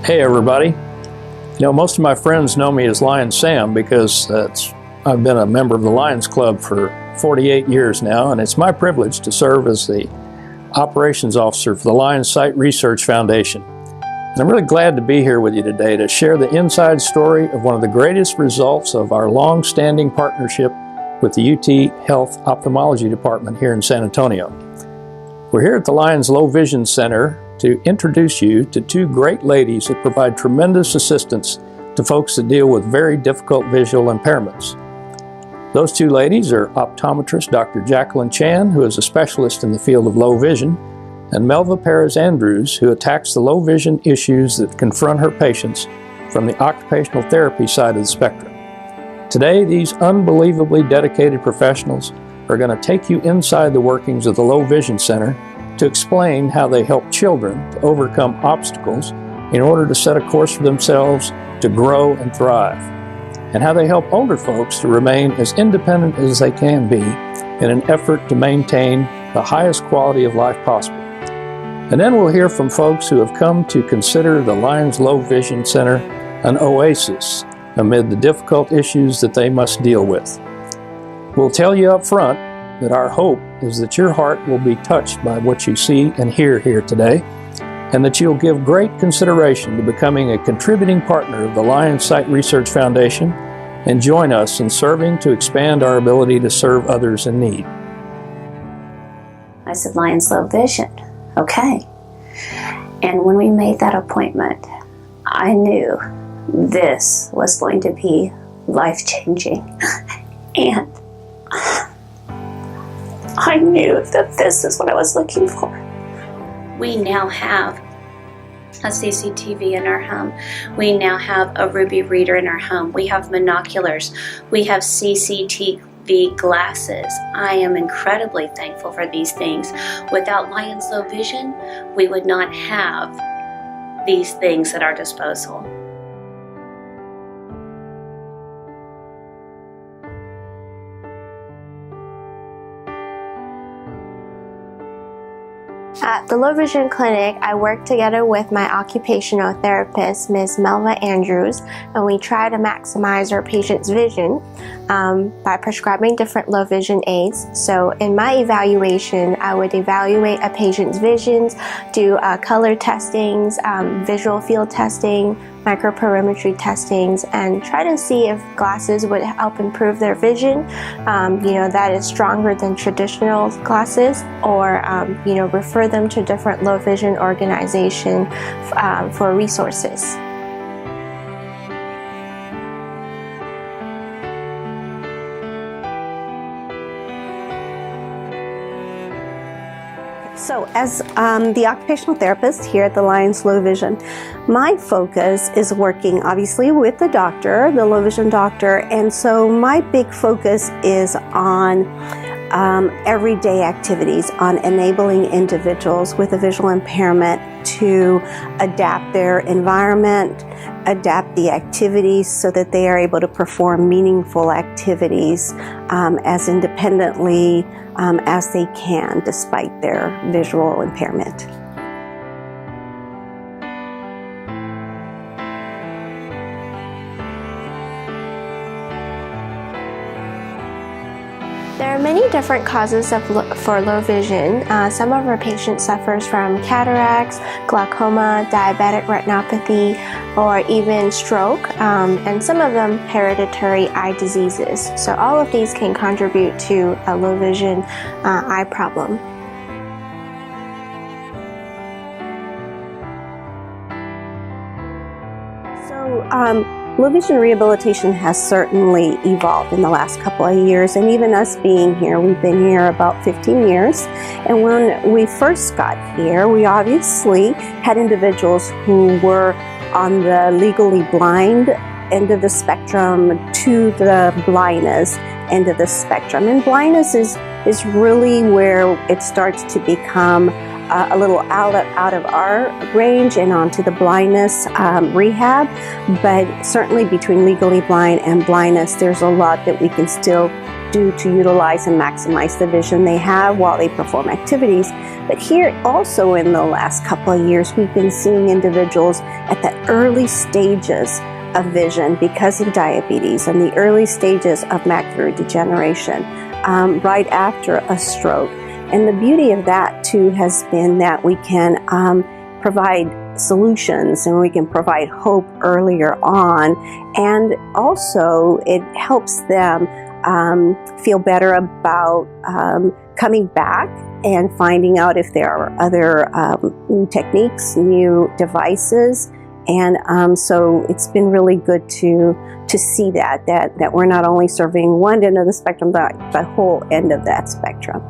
Hey everybody. You know, most of my friends know me as Lion Sam because I've been a member of the Lions Club for 48 years now, and it's my privilege to serve as the operations officer for the Lions Site Research Foundation. And I'm really glad to be here with you today to share the inside story of one of the greatest results of our long-standing partnership with the UT Health Ophthalmology Department here in San Antonio. We're here at the Lions Low Vision Center to introduce you to two great ladies that provide tremendous assistance to folks that deal with very difficult visual impairments. Those two ladies are optometrist Dr. Jacqueline Chan, who is a specialist in the field of low vision, and Melva Perez Andrews, who attacks the low vision issues that confront her patients from the occupational therapy side of the spectrum. Today, these unbelievably dedicated professionals are going to take you inside the workings of the Low Vision Center to explain how they help children to overcome obstacles in order to set a course for themselves to grow and thrive, and how they help older folks to remain as independent as they can be in an effort to maintain the highest quality of life possible. And then we'll hear from folks who have come to consider the Lions Low Vision Center an oasis amid the difficult issues that they must deal with. We'll tell you up front that our hope is that your heart will be touched by what you see and hear here today, and that you'll give great consideration to becoming a contributing partner of the Lions Site Research Foundation and join us in serving to expand our ability to serve others in need. I said, Lions Low Vision, okay. And when we made that appointment, I knew this was going to be life-changing. And I knew that this is what I was looking for. We now have a CCTV in our home. We now have a Ruby reader in our home. We have monoculars. We have CCTV glasses. I am incredibly thankful for these things. Without Lions Low Vision, we would not have these things at our disposal. At the Low Vision Clinic, I work together with my occupational therapist, Ms. Melva Andrews, and we try to maximize our patient's vision by prescribing different low vision aids. So in my evaluation, I would evaluate a patient's visions, do color testings, visual field testing, microperimetry testings, and try to see if glasses would help improve their vision, that is stronger than traditional glasses, or refer them to different low vision organization for resources. So as the occupational therapist here at the Lions Low Vision, my focus is working obviously with the doctor, the low vision doctor, and so my big focus is on everyday activities, on enabling individuals with a visual impairment to adapt their environment, adapt the activities so that they are able to perform meaningful activities as independently as they can despite their visual impairment. There are many different causes for low vision. Some of our patients suffer from cataracts, glaucoma, diabetic retinopathy, or even stroke, and some of them hereditary eye diseases. So all of these can contribute to a low vision eye problem. Low vision rehabilitation has certainly evolved in the last couple of years, and even us being here, we've been here about 15 years. And when we first got here, we obviously had individuals who were on the legally blind end of the spectrum to the blindness end of the spectrum. And blindness is really where it starts to become a little out of our range and onto the blindness rehab, but certainly between legally blind and blindness, there's a lot that we can still do to utilize and maximize the vision they have while they perform activities. But here also in the last couple of years, we've been seeing individuals at the early stages of vision because of diabetes and the early stages of macular degeneration, right after a stroke. And the beauty of that too has been that we can provide solutions and we can provide hope earlier on, and also it helps them feel better about coming back and finding out if there are other new techniques, new devices. And so it's been really good to see that we're not only serving one end of the spectrum, but the whole end of that spectrum.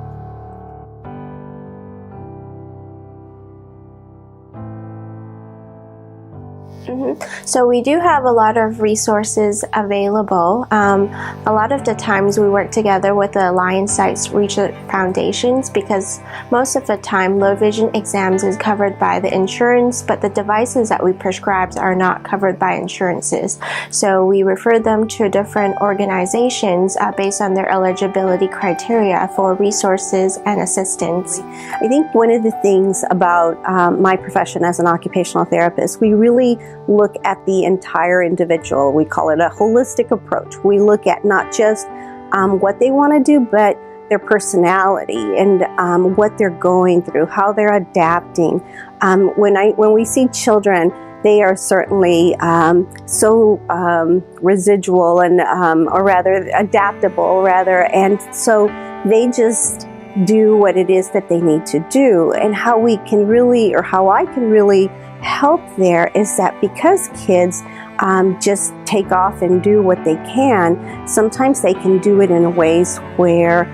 So we do have a lot of resources available. A lot of the times we work together with the Alliance Sites Research Foundations because most of the time low vision exams is covered by the insurance, but the devices that we prescribe are not covered by insurances. So we refer them to different organizations based on their eligibility criteria for resources and assistance. I think one of the things about my profession as an occupational therapist, we really look at the entire individual. We call it a holistic approach. We look at not just what they want to do, but their personality and what they're going through, how they're adapting. When we see children, they are certainly so residual and or rather adaptable and so they just do what it is that they need to do. And how we can really, or how I can really help there is that because kids just take off and do what they can, sometimes they can do it in ways where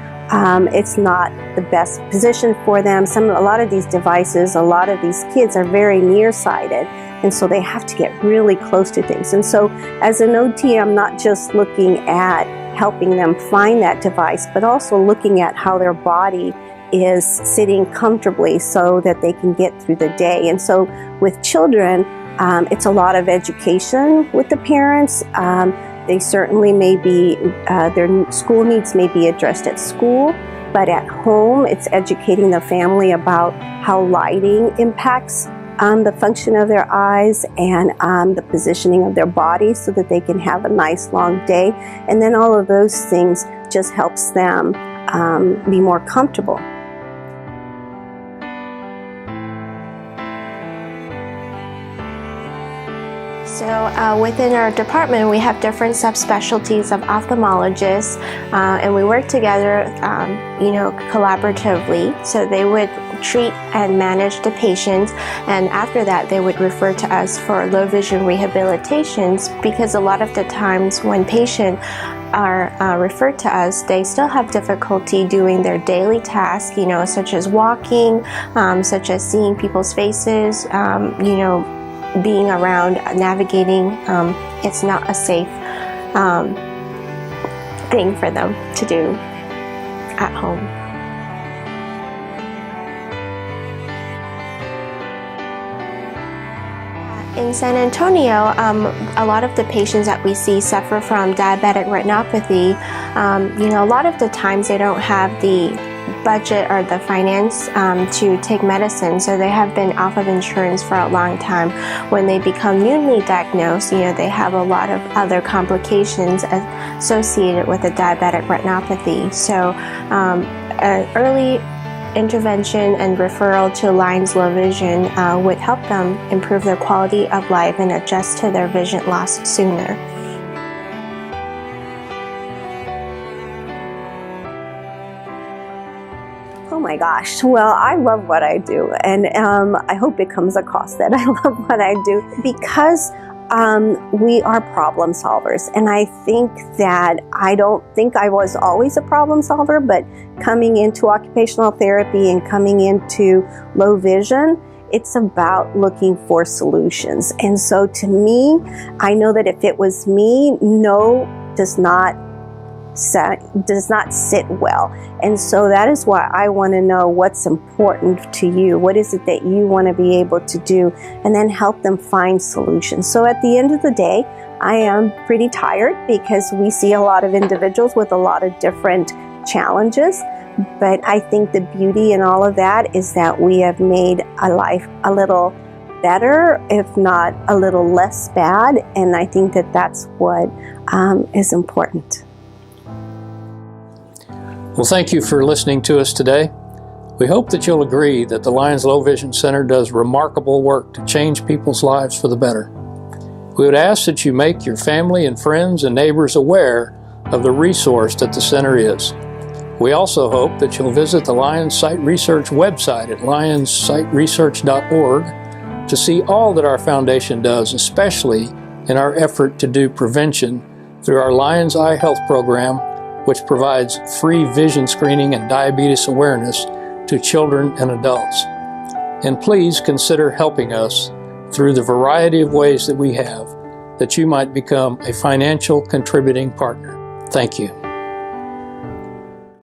it's not the best position for them. A lot of these devices, a lot of these kids are very nearsighted, and so they have to get really close to things. And so as an OT, I'm not just looking at helping them find that device, but also looking at how their body is sitting comfortably so that they can get through the day. And so with children, it's a lot of education with the parents. They certainly may be, their school needs may be addressed at school, but at home it's educating the family about how lighting impacts the function of their eyes and the positioning of their body so that they can have a nice long day. And then all of those things just helps them be more comfortable. So within our department, we have different subspecialties of ophthalmologists, and we work together, collaboratively. So they would treat and manage the patients, and after that, they would refer to us for low vision rehabilitations, because a lot of the times when patients are referred to us, they still have difficulty doing their daily tasks, such as walking, such as seeing people's faces, being around, navigating. It's not a safe thing for them to do at home. In San Antonio, a lot of the patients that we see suffer from diabetic retinopathy. A lot of the times they don't have the budget or the finance to take medicine, so they have been off of insurance for a long time. When they become newly diagnosed, they have a lot of other complications associated with the diabetic retinopathy. So early intervention and referral to Alliance Low Vision would help them improve their quality of life and adjust to their vision loss sooner. Oh my gosh, well, I love what I do, and I hope it comes across that I love what I do, because we are problem solvers. And I think that I don't think I was always a problem solver, but coming into occupational therapy and coming into low vision, it's about looking for solutions. And so to me, I know that if it was me, no does not does not sit well. And so that is why I want to know what's important to you. What is it that you want to be able to do, and then help them find solutions. So at the end of the day, I am pretty tired because we see a lot of individuals with a lot of different challenges. But I think the beauty in all of that is that we have made a life a little better, if not a little less bad. And I think that that's what is important. Well, thank you for listening to us today. We hope that you'll agree that the Lions Low Vision Center does remarkable work to change people's lives for the better. We would ask that you make your family and friends and neighbors aware of the resource that the center is. We also hope that you'll visit the Lions Sight Research website at lionssightresearch.org to see all that our foundation does, especially in our effort to do prevention through our Lions Eye Health Program, which provides free vision screening and diabetes awareness to children and adults. And please consider helping us through the variety of ways that we have, that you might become a financial contributing partner. Thank you.